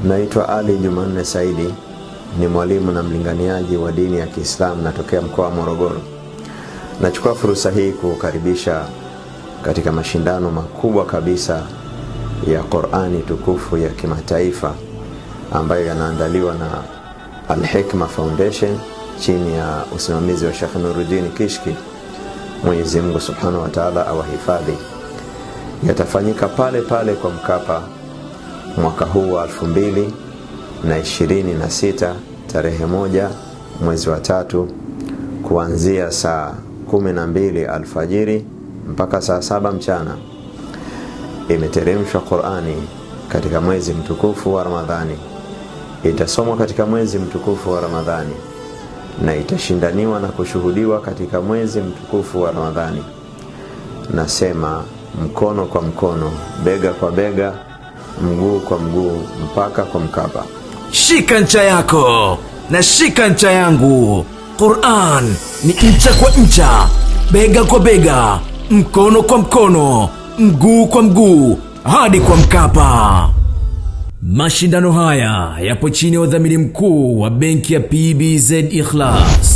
Naitwa Ali Jumanne Saidi, ni mwalimu na mlinganiaji wa dini ya Kiislamu natokea mkoa wa Morogoro. Nachukua fursa hii kukaribisha katika mashindano makubwa kabisa ya Qur'ani tukufu ya kimataifa ambayo yanaandaliwa na Al-Hikma Foundation chini ya usimamizi wa Sheikh Nuruddin Kishki. Mwenyezi Mungu Subhanahu wa Ta'ala awahifadhi. Yatafanyika pale pale kwa Mkapa mwaka huu wa 2026 tarehe 1 mwezi wa 3 kuanzia saa 12 alfajiri mpaka saa 7 mchana. Imeteremshwa Qur'ani katika mwezi mtukufu wa Ramadhani. Itasomwa katika mwezi mtukufu wa Ramadhani na itashindaniwa na kushuhudiwa katika mwezi mtukufu wa Ramadhani. Nasema mkono kwa mkono, bega kwa bega, mguu kwa mguu mpaka kwa Mkapa. Shika ncha yako na shika ncha yangu. Qur'an ni ncha kwa ncha, bega kwa bega, mkono kwa mkono, mguu kwa mguu, hadi kwa Mkapa. Mashindano haya yapo chini ya udhamini mkuu wa benki ya PBZ Ikhlas.